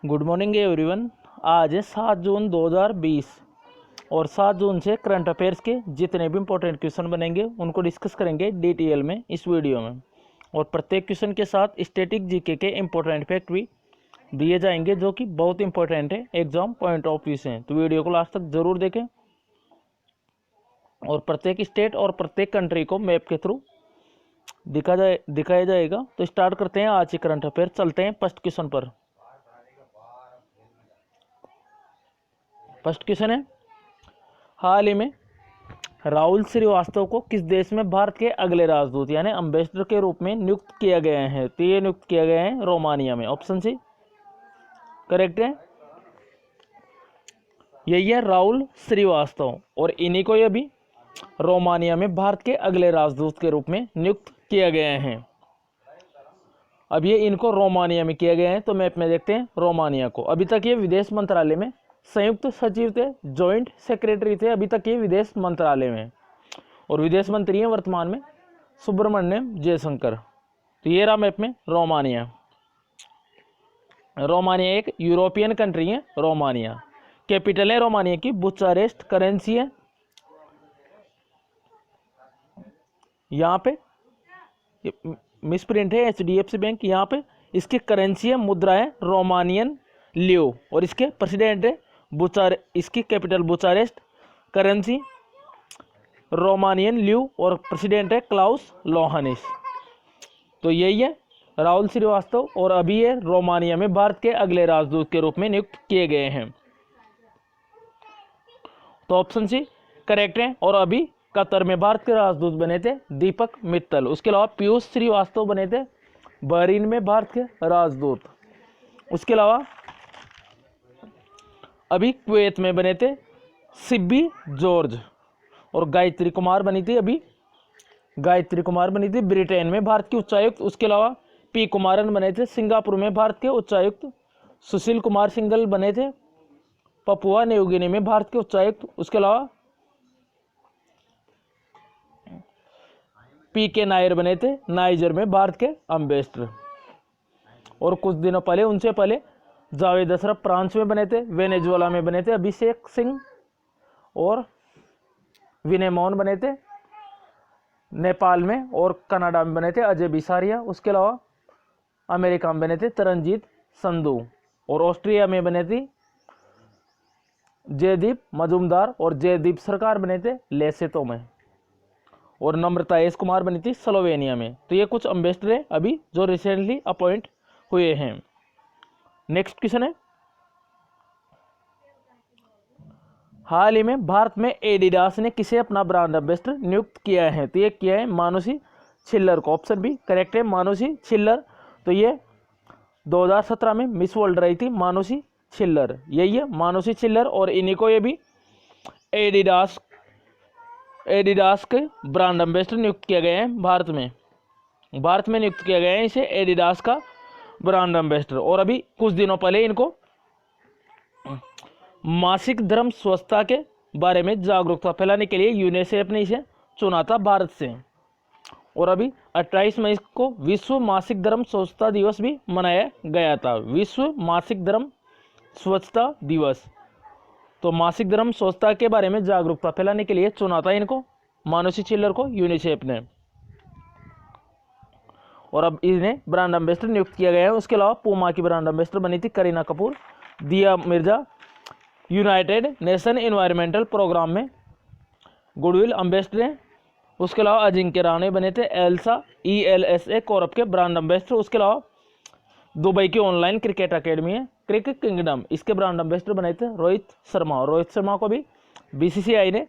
Good morning everyone. आज है 7 जून 2020 और 7 जून से करंट अफेयर्स के जितने भी इंपॉर्टेंट क्वेश्चन बनेंगे उनको डिस्कस करेंगे डिटेल में इस वीडियो में। और प्रत्येक क्वेश्चन के साथ स्टैटिक जीके के इंपॉर्टेंट फैक्ट भी दिए जाएंगे जो कि बहुत इंपॉर्टेंट है एग्जाम पॉइंट ऑफ व्यू से। तो वीडियो को लास्ट तक जरूर देखें और प्रत्येक स्टेट और प्रत्येक कंट्री को मैप के थ्रू दिखाया जाएगा। तो स्टार्ट करते हैं आज के करंट अफेयर। चलते हैं फर्स्ट क्वेश्चन पर। फर्स्ट क्वेश्चन है, हाल ही में राहुल श्रीवास्तव को किस देश में भारत के अगले राजदूत यानी अम्बेसडर के रूप में नियुक्त किया गया है? तो ये नियुक्त किया गया है रोमानिया में। ऑप्शन सी करेक्ट है, यही है राहुल श्रीवास्तव और इन्हीं को ये भी रोमानिया में भारत के अगले राजदूत के रूप में नियुक्त किया गया है। अब ये इनको रोमानिया में किया गया है, तो मैप में देखते हैं रोमानिया को। अभी तक ये विदेश मंत्रालय में संयुक्त सचिव थे, जॉइंट सेक्रेटरी थे अभी तक ये विदेश मंत्रालय में, और विदेश मंत्री हैं वर्तमान में सुब्रमण्यम जयशंकर। तो ये रहा मैप में रोमानिया। रोमानिया एक यूरोपियन कंट्री है रोमानिया। कैपिटल है रोमानिया की बुचारेस्ट। करेंसी है यहाँ पे मिस प्रिंट है HDFC बैंक। यहाँ पे इसकी करेंसी है, मुद्रा है रोमानियन लियो, और इसके प्रेसिडेंट है इसकी कैपिटल बुचारेस्ट, करेंसी रोमानियन लियो और प्रेसिडेंट है क्लाउस लोहानिस। तो यही है राहुल श्रीवास्तव और अभी ये रोमानिया में भारत के अगले राजदूत के रूप में नियुक्त किए गए हैं। तो ऑप्शन सी करेक्ट है। और अभी कतर में भारत के राजदूत बने थे दीपक मित्तल। उसके अलावा पीयूष श्रीवास्तव बने थे बहरीन में भारत के राजदूत। उसके अलावा अभी कुवैत में बने थे सिब्बी जॉर्ज, और गायत्री कुमार बनी थी ब्रिटेन में भारत की उच्चायुक्त। उसके अलावा पी कुमारन बने थे सिंगापुर में भारत के उच्चायुक्त। सुशील कुमार सिंघल बने थे पपुआ न्यू गिनी में भारत के उच्चायुक्त। उसके अलावा PK नायर बने थे नाइजर में भारत के अम्बेसडर। और कुछ दिनों पहले उनसे पहले जावेद अशरफ फ्रांस में बने थे, वेनेजुएला में बने थे अभिषेक सिंह, और विनय मोहन बने थे नेपाल में, और कनाडा में बने थे अजय बिसारिया। उसके अलावा अमेरिका में बने थे तरनजीत संधू, और ऑस्ट्रिया में बने थी जयदीप मजूमदार, और जयदीप सरकार बने थे लेसेतो में, और नम्रता एस कुमार बनी थी स्लोवेनिया में। तो ये कुछ अम्बेसडर है अभी जो रिसेंटली अपॉइंट हुए हैं। नेक्स्ट क्वेश्चन है, हाल ही में भारत में एडिडास ने किसे अपना ब्रांड एम्बेसडर नियुक्त किया है? तो ये किया है मानुषी छिल्लर को। ऑप्शन बी करेक्ट है, मानुषी छिल्लर। तो ये 2017 में मिस वर्ल्ड रही थी मानुषी छिल्लर, यही है मानुषी छिल्लर। और इन्हीं को ये भी एडिडास के ब्रांड एम्बेसडर नियुक्त किया गया है भारत में नियुक्त किया गया है इसे एडिडास का ब्रांड एम्बेसडर। और अभी कुछ दिनों पहले इनको मासिक धर्म स्वच्छता के बारे में जागरूकता फैलाने के लिए यूनिसेफ ने इसे चुना था भारत से। और अभी 28 मई को विश्व मासिक धर्म स्वच्छता दिवस भी मनाया गया था, विश्व मासिक धर्म स्वच्छता दिवस। तो मासिक धर्म स्वच्छता के बारे में जागरूकता फैलाने के लिए चुना था इनको मानुषी छिल्लर को यूनिसेफ ने, और अब इन्हें ब्रांड एम्बेसडर नियुक्त किया गया है। उसके अलावा पूमा की ब्रांड एम्बेसडर बनी थी Kareena Kapoor. Dia Mirza United Nation environmental programme में गुडविल एम्बेसडर हैं। उसके अलावा अजिंक्य राणे बने थे ELSA कॉर्प के ब्रांड एम्बेसडर। उसके अलावा दुबई की ऑनलाइन क्रिकेट अकेडमी है क्रिकेट किंगडम, इसके ब्रांड एम्बेसडर बने थे रोहित शर्मा को भी BCCI ने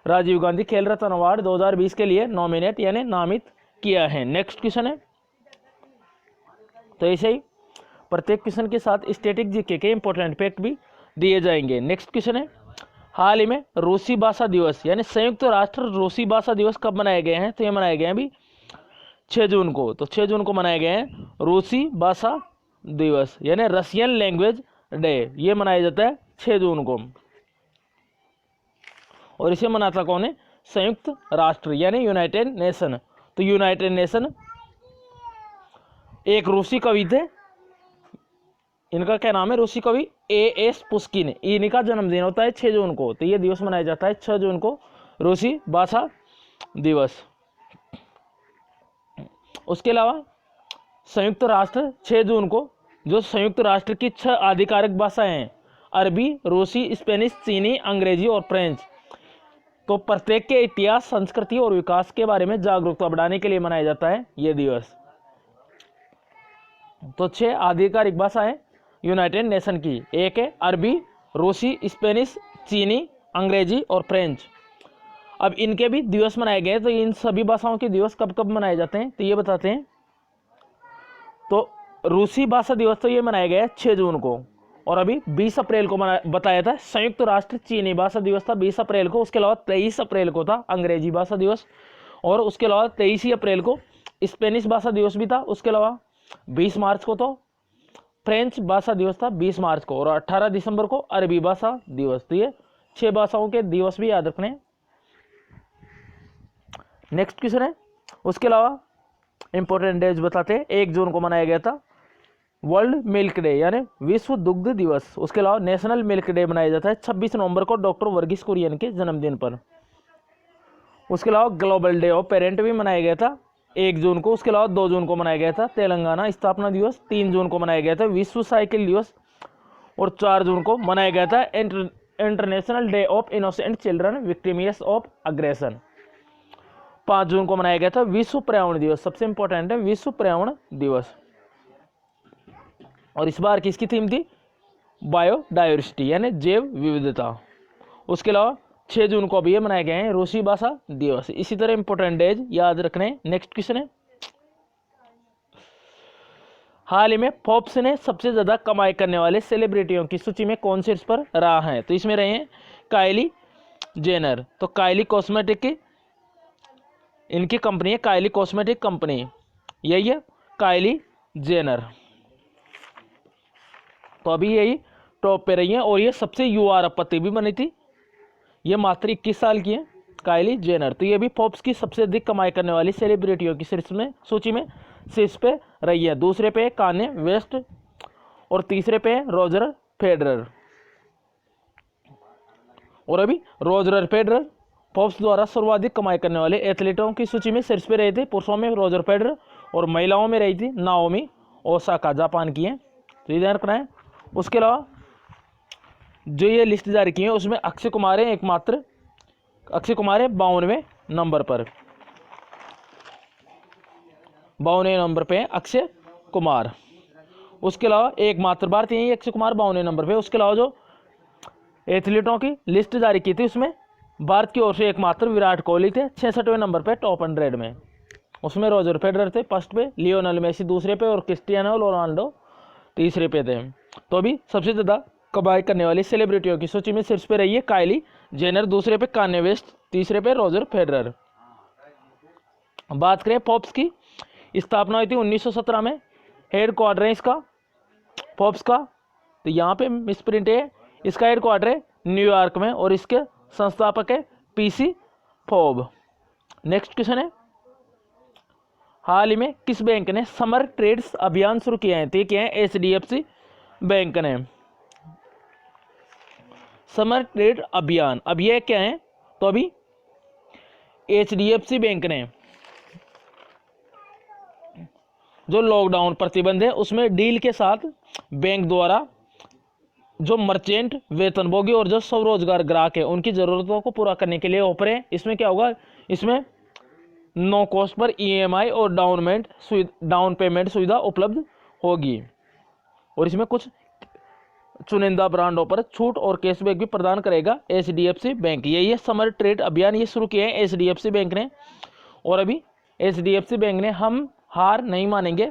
राजीव गांधी खेल रत्न अवार्ड 2020 के लिए नॉमिनेट यानी नामित किया है। नेक्स्ट क्वेश्चन है, तो ऐसे ही प्रत्येक क्वेश्चन के साथ स्टैटिक जीके के इंपॉर्टेंट फैक्ट भी दिए जाएंगे। नेक्स्ट क्वेश्चन है, हाल ही में रूसी भाषा दिवस यानी संयुक्त राष्ट्र रूसी भाषा दिवस कब मनाए गए हैं? तो ये मनाए गए हैं अभी 6 जून को। तो 6 जून को मनाए गए हैं रूसी भाषा दिवस यानी रशियन लैंग्वेज डे। ये मनाया जाता है 6 जून को, और इसे मनाता कौन है? संयुक्त राष्ट्र यानी यूनाइटेड नेशन। तो यूनाइटेड नेशन एक रूसी कवि थे इनका क्या नाम है, रूसी कवि A.S. पुष्किन, इनका जन्मदिन होता है 6 जून को, तो ये दिवस मनाया जाता है 6 जून को, रूसी भाषा दिवस। उसके अलावा संयुक्त राष्ट्र 6 जून को, जो संयुक्त राष्ट्र की 6 आधिकारिक भाषाएं हैं, अरबी, रूसी, स्पेनिश, चीनी, अंग्रेजी और फ्रेंच, तो प्रत्येक के इतिहास, संस्कृति और विकास के बारे में जागरूकता बढ़ाने के लिए मनाया जाता है ये दिवस। तो 6 आधिकारिक भाषाएं यूनाइटेड नेशन की, एक है अरबी, रूसी, स्पेनिश, चीनी, अंग्रेजी और फ्रेंच। अब इनके भी दिवस मनाए गए, तो इन सभी भाषाओं के दिवस कब कब मनाए जाते हैं तो ये बताते हैं। तो रूसी भाषा दिवस तो ये मनाया गया 6 जून को, और अभी 20 अप्रैल को बताया था। संयुक्त राष्ट्र चीनी भाषा दिवस था 20 अप्रैल को, उसके अलावा 23 अप्रैल को था अंग्रेजी भाषा दिवस, और उसके अलावा 23 ही अप्रैल को स्पेनिश भाषा दिवस भी था। उसके अलावा 20 मार्च को तो फ्रेंच भाषा दिवस था 20 मार्च को, और 18 दिसंबर को अरबी भाषा दिवस। तो ये 6 भाषाओं के दिवस भी याद रखने। नेक्स्ट क्वेश्चन है, उसके अलावा इंपॉर्टेंट डेज बताते हैं। 1 जून को मनाया गया था वर्ल्ड मिल्क डे, यानी विश्व दुग्ध दिवस। उसके अलावा नेशनल मिल्क डे मनाया जाता है 26 नवंबर को डॉक्टर वर्गीस कुरियन के जन्मदिन पर। उसके अलावा ग्लोबल डे ऑफ पेरेंट भी मनाया गया था 1 जून को। उसके अलावा 2 जून को मनाया गया था तेलंगाना स्थापना दिवस, 3 जून को मनाया गया था विश्व साइकिल दिवस, और 4 जून को मनाया गया था international day of innocent children victims of aggression. 5 जून को मनाया गया था विश्व पर्यावरण दिवस, सबसे इंपॉर्टेंट है विश्व पर्यावरण दिवस। और इस बार किसकी थीम थी, बायोडायवर्सिटी यानी जैव विविधता। उसके अलावा 6 जून को अभी ये मनाए गए हैं रूसी भाषा दिवस। इसी तरह इंपॉर्टेंट डेज याद रखने। नेक्स्ट क्वेश्चन है, हाल ही में फोर्ब्स ने सबसे ज्यादा कमाई करने वाले सेलिब्रिटियों की सूची में कौन शीर्ष पर रहा है, तो इसमें रहे हैं काइली जेनर। तो काइली कॉस्मेटिक की इनकी कंपनी है, काइली कॉस्मेटिक कंपनी, यही है काइली जेनर। तो अभी यही टॉप पे रही है, और ये सबसे युवा अरबपति भी बनी थी। ये मात्र 21 साल की है काइली जेनर। तो ये भी फोर्ब्स की सबसे अधिक कमाई करने वाली सेलिब्रिटियों की सूची में शीर्ष पे रही है। दूसरे पे कान्ये वेस्ट, और तीसरे पे रोजर फेडरर। और अभी रोजर फेडरर फोर्ब्स द्वारा सर्वाधिक कमाई करने वाले एथलीटों की सूची में शीर्ष पे रहे थे। पुरुषों में रोजर फेडरर, और महिलाओं में रही थी नाओमी ओसाका, जापान की है, तो ये ध्यान रखना है। उसके अलावा जो ये लिस्ट जारी की है उसमें अक्षय कुमार है एकमात्र, अक्षय कुमार है 52वें नंबर पर, 52वें नंबर पे है अक्षय कुमार। उसके अलावा एकमात्र भारतीय है अक्षय कुमार 52वें नंबर पे। उसके अलावा जो एथलीटों की लिस्ट जारी की थी उसमें भारत की ओर से एकमात्र विराट कोहली थे 66वें नंबर पे टॉप 100 में। उसमें रोजर फेडरर थे फर्स्ट पे, लियोनेल मेसी दूसरे पे, और क्रिस्टियानो रोनाल्डो तीसरे पे थे। तो अभी सबसे ज़्यादा कमाई करने वाली सेलिब्रिटियों की सूची में शीर्ष पे रही है काइली जेनर, दूसरे पे कान्ये वेस्ट, तीसरे पे रोजर फेडरर। बात करें फोर्ब्स की, स्थापना हुई थी 1917 में। हेड क्वार्टर है इसका फोर्ब्स का, तो यहाँ पे मिसप्रिंट है, इसका हेड क्वार्टर है न्यूयॉर्क में, और इसके संस्थापक है पीसी फोर्ब। नेक्स्ट क्वेश्चन है, हाल ही में किस बैंक ने समर ट्रेड्स अभियान शुरू किया है, तो क्या है HDFC बैंक ने समर ट्रेड अभियान। अब यह क्या है, तो अभी HDFC बैंक ने जो लॉकडाउन प्रतिबंध है उसमें डील के साथ बैंक द्वारा जो मर्चेंट, वेतनभोगी और जो स्वरोजगार ग्राहक है उनकी ज़रूरतों को पूरा करने के लिए ऑफर है। इसमें क्या होगा, इसमें नो कॉस्ट पर EMI और डाउन पेमेंट सुविधा उपलब्ध होगी, और इसमें कुछ चुनिंदा ब्रांडों पर छूट और कैशबैक भी प्रदान करेगा HDFC बैंक। यही है समर ट्रेड अभियान, ये शुरू किया है HDFC बैंक ने। और अभी HDFC बैंक ने हम हार नहीं मानेंगे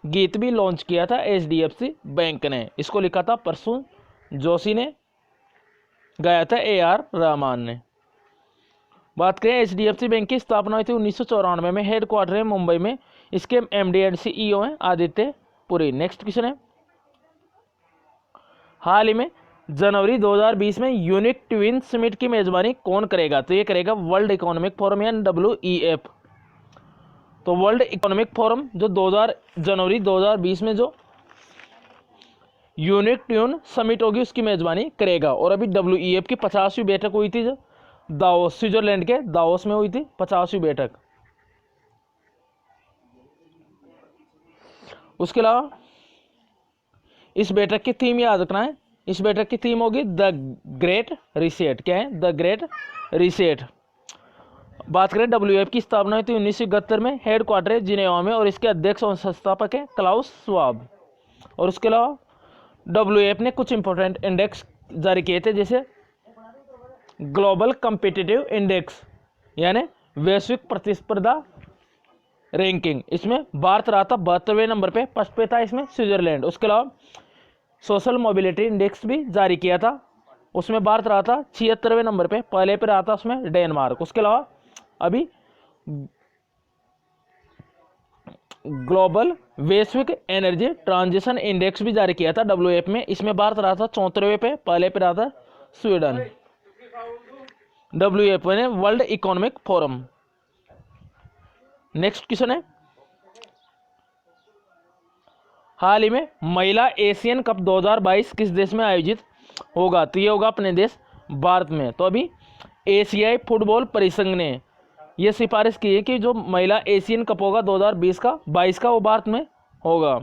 गीत भी लॉन्च किया था HDFC बैंक ने। इसको लिखा था प्रसून जोशी ने, गाया था AR रहमान ने। बात करें HDFC बैंक की स्थापना हुई थी 1994 में, हेड क्वार्टर है मुंबई में, इसके MD एंड CEO हैं आदित्य पुरी। नेक्स्ट क्वेश्चन है, हाल ही में जनवरी 2020 में यूनिक ट्विन समिट की मेजबानी कौन करेगा, तो ये करेगा वर्ल्ड इकोनॉमिक फोरम या WEF। तो वर्ल्ड इकोनॉमिक फोरम जो जनवरी 2020 में जो यूनिक ट्यून समिट होगी उसकी मेजबानी करेगा। और अभी WEF की 50वीं बैठक हुई थी जो दावोस, स्विट्जरलैंड के दावोस में हुई थी 50वीं बैठक। उसके अलावा इस बैठक की थीम याद रखना है, इस बैठक की थीम होगी द ग्रेट रीसेट। क्या है? The great reset. बात करें WEF की स्थापना हुई थी 1971 में, हेडक्वार्टर है जिनेवा में और इसके अध्यक्ष और संस्थापक है क्लाउस श्वाब। और उसके अलावा WEF ने कुछ इंपॉर्टेंट इंडेक्स जारी किए थे, जैसे ग्लोबल कम्पिटिटिव इंडेक्स यानी वैश्विक प्रतिस्पर्धा रैंकिंग, इसमें भारत रहा था 72वें नंबर पे, फर्स्ट पे था इसमें स्विट्जरलैंड। उसके अलावा सोशल मोबिलिटी इंडेक्स भी जारी किया था, उसमें भारत रहा था 76वें नंबर पे, पहले पे रहा था उसमें डेनमार्क। उसके अलावा अभी ग्लोबल वैश्विक एनर्जी ट्रांजिशन इंडेक्स भी जारी किया था WEF में, इसमें भारत रहा था 74वें पे, पहले पे रहा था स्वीडन। WEF ने world economic forum. Next question है, हाल ही में महिला एशियन कप 2022 किस देश में आयोजित होगा? तो ये होगा अपने देश भारत में। तो अभी एशियाई फुटबॉल परिसंघ ने यह सिफारिश की है कि जो महिला एशियन कप होगा 2022 का वो भारत में होगा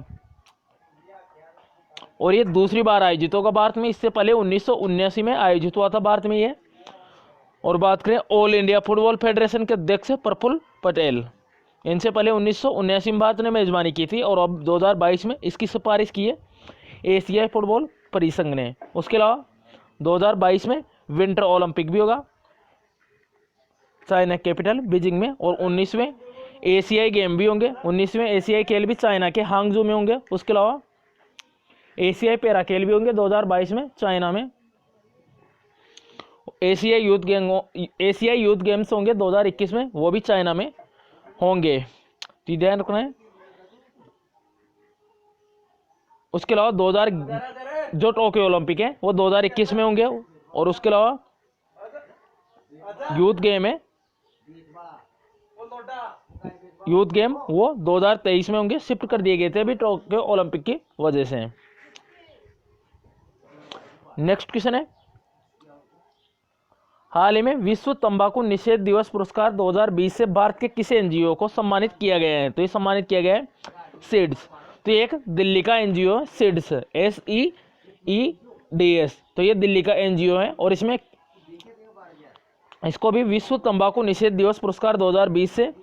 और ये दूसरी बार आयोजित होगा भारत में। इससे पहले 1979 में आयोजित हुआ था भारत में ये। और बात करें ऑल इंडिया फुटबॉल फेडरेशन के अध्यक्ष प्रफुल्ल पटेल, इनसे पहले 1979 में भारत ने मेजबानी की थी और अब 2022 में इसकी सिफारिश की है एशियाई फुटबॉल परिसंघ ने। उसके अलावा 2022 में विंटर ओलंपिक भी होगा चाइना कैपिटल बीजिंग में, और 19वें एशियाई गेम भी होंगे, 19वें एशियाई खेल भी चाइना के हांगजू में होंगे। उसके अलावा एशियाई पैरा खेल भी होंगे 2022 में चाइना में। एशियाई यूथ गेम्स होंगे 2021 में, वो भी चाइना में होंगे, तो ध्यान रखना है। उसके अलावा 2000 जो टोक्यो ओलंपिक है वो 2021 में होंगे, और उसके अलावा यूथ गेम है, यूथ गेम वो 2023 में होंगे, शिफ्ट कर दिए गए थे अभी टोक्यो ओलंपिक की वजह से। नेक्स्ट क्वेश्चन है, हाल ही में विश्व तंबाकू निषेध दिवस पुरस्कार 2020 से भारत के किस NGO को सम्मानित किया गया है? तो ये सम्मानित किया गया है सीड्स। तो ये एक दिल्ली का NGO है सीड्स, SEEDS। तो ये दिल्ली का NGO है और इसमें इसको भी विश्व तंबाकू निषेध दिवस पुरस्कार 2020 से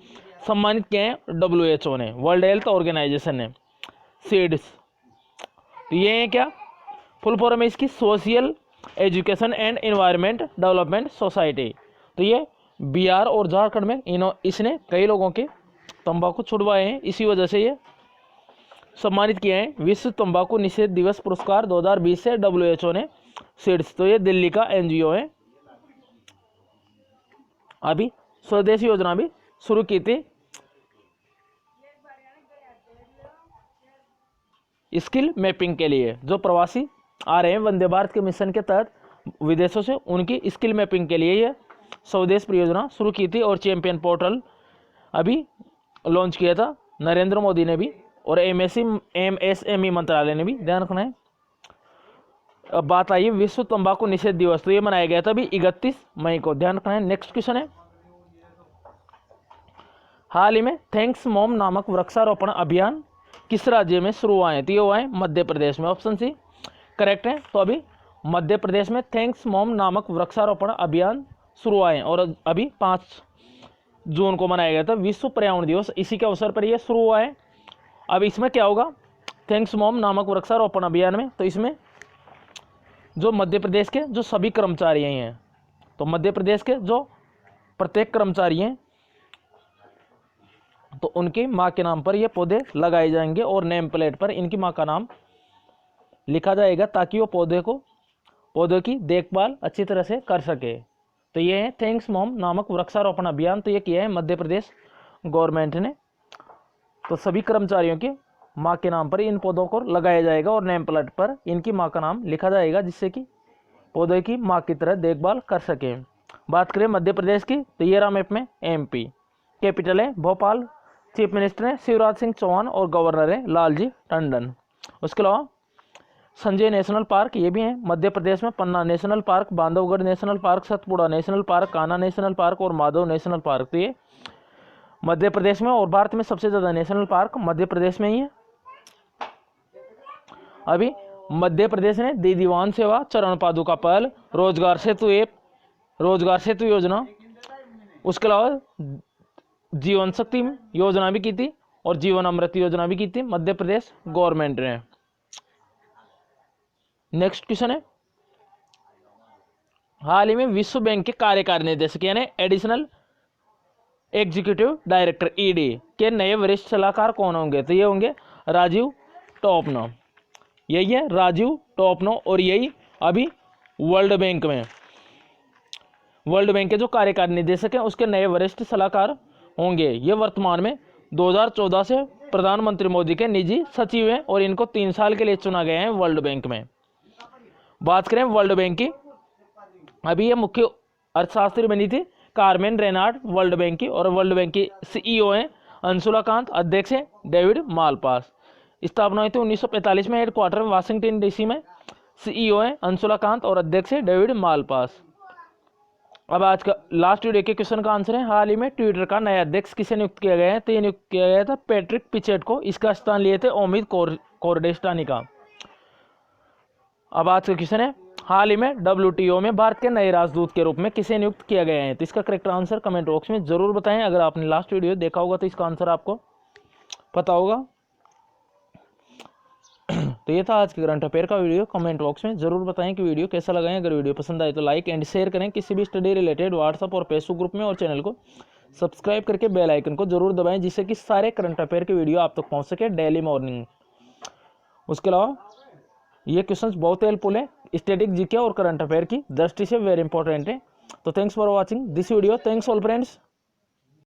सम्मानित किए हैं WHO ने, वर्ल्ड हेल्थ ऑर्गेनाइजेशन ने, सीड्स। तो ये है क्या फुल फॉर्म है इसकी? Social education and environment development society. तो ये बिहार और झारखंड में इसने कई लोगों के तंबाकू छुड़वाए हैं, इसी वजह से ये सम्मानित किए हैं विश्व तंबाकू निषेध दिवस पुरस्कार 2020 से WHO ने सीड्स। तो ये दिल्ली का NGO है। अभी स्वदेश योजना भी शुरू की थी स्किल मैपिंग के लिए, जो प्रवासी आ रहे हैं वंदे भारत के मिशन के तहत विदेशों से, उनकी स्किल मैपिंग के लिए ये स्वदेश परियोजना शुरू की थी। और चैंपियन पोर्टल अभी लॉन्च किया था नरेंद्र मोदी ने भी और MSME मंत्रालय ने भी, ध्यान रखना है। अब बात आई विश्व तंबाकू निषेध दिवस, तो ये मनाया गया था अभी 31 मई को, ध्यान रखना है। नेक्स्ट क्वेश्चन है, हाल ही में थैंक्स मॉम नामक वृक्षारोपण अभियान किस राज्य में शुरू हुआ है? तो ये हुआ है मध्य प्रदेश में, ऑप्शन सी करेक्ट है। तो अभी मध्य प्रदेश में थैंक्स मॉम नामक वृक्षारोपण अभियान शुरू हुआ है और अभी 5 जून को मनाया गया था विश्व पर्यावरण दिवस, इसी के अवसर पर यह शुरू हुआ है। अब इसमें क्या होगा थैंक्स मॉम नामक वृक्षारोपण अभियान में? तो इसमें जो मध्य प्रदेश के जो सभी कर्मचारी हैं, तो मध्य प्रदेश के जो प्रत्येक कर्मचारी हैं तो उनकी माँ के नाम पर ये पौधे लगाए जाएंगे और नेम प्लेट पर इनकी माँ का नाम लिखा जाएगा ताकि वो पौधों की देखभाल अच्छी तरह से कर सके। तो ये है थैंक्स मॉम नामक वृक्षारोपण अभियान, तो ये किया है मध्य प्रदेश गवर्नमेंट ने। तो सभी कर्मचारियों की माँ के नाम पर इन पौधों को लगाया जाएगा और नेम प्लेट पर इनकी माँ का नाम लिखा जाएगा जिससे कि पौधे की माँ की तरह देखभाल कर सके। बात करें मध्य प्रदेश की, तो ये रहा मैप में MP, कैपिटल है भोपाल, चीफ मिनिस्टर है शिवराज सिंह चौहान और गवर्नर है लालजी टंडन। उसके अलावा संजय नेशनल पार्क, ये भी है मध्य प्रदेश में। Panna national park, Bandhavgarh national park, Satpura national park, Kanha national park और माधव नेशनल पार्क, तो ये मध्य प्रदेश में। और भारत में सबसे ज़्यादा नेशनल पार्क मध्य प्रदेश में ही है। अभी मध्य प्रदेश ने दी दीवान सेवा, चरण पादुका पहल, रोजगार सेतु ऐप, रोजगार सेतु योजना, उसके अलावा जीवन शक्ति योजना भी की थी और जीवन अमृत योजना भी की थी मध्य प्रदेश गवर्नमेंट ने। नेक्स्ट क्वेश्चन है, हाल ही में विश्व बैंक के कार्यकारी निदेशक यानी एडिशनल एग्जीक्यूटिव डायरेक्टर ईडी के नए वरिष्ठ सलाहकार कौन होंगे? तो ये होंगे राजीव टोपनो, यही है राजीव टोपनो। और यही अभी वर्ल्ड बैंक के जो कार्यकारी निदेशक हैं उसके नए वरिष्ठ सलाहकार होंगे। ये वर्तमान में 2014 से प्रधानमंत्री मोदी के निजी सचिव हैं और इनको 3 साल के लिए चुना गया है वर्ल्ड बैंक में। बात करें वर्ल्ड बैंक की, अभी ये मुख्य अर्थशास्त्री बनी थी कार्मेन रेनार्ड वर्ल्ड बैंक की, और वर्ल्ड बैंक की सीईओ हैं अंशुला कांत, अध्यक्ष हैं डेविड मालपास। स्थापना हुई थी 1945 में, हेडक्वार्टर वाशिंगटन डीसी में। सीईओ हैं अंशुला कांत और अध्यक्ष है डेविड मालपास। अब आज का लास्ट वीडियो के क्वेश्चन का आंसर है, हाल ही में ट्विटर का नया अध्यक्ष किसे नियुक्त किया गया है? तो ये नियुक्त किया गया था पैट्रिक पिचेट को, इसका स्थान लिए थे ओमिद कोरडेस्टानी का। अब आज का क्वेश्चन है, हाल ही में WTO में भारत के नए राजदूत के रूप में किसे नियुक्त किया गया है? तो इसका करेक्ट आंसर कमेंट बॉक्स में जरूर बताएं। अगर आपने लास्ट वीडियो देखा होगा तो इसका आंसर आपको पता होगा। तो ये था आज के करंट अफेयर का वीडियो। कमेंट बॉक्स में जरूर बताएं कि वीडियो कैसा लगा है। अगर वीडियो पसंद आए तो लाइक एंड शेयर करें किसी भी स्टडी रिलेटेड व्हाट्सएप और फेसबुक ग्रुप में, और चैनल को सब्सक्राइब करके बेल आइकन को जरूर दबाएं जिससे कि सारे करंट अफेयर के वीडियो आप तक पहुंच सके डेली मॉर्निंग। उसके अलावा ये क्वेश्चंस बहुत हेल्पफुल है, स्टैटिक जीके और करंट अफेयर की दृष्टि से वेरी इंपॉर्टेंट है। तो thanks for watching this video. Thanks all friends.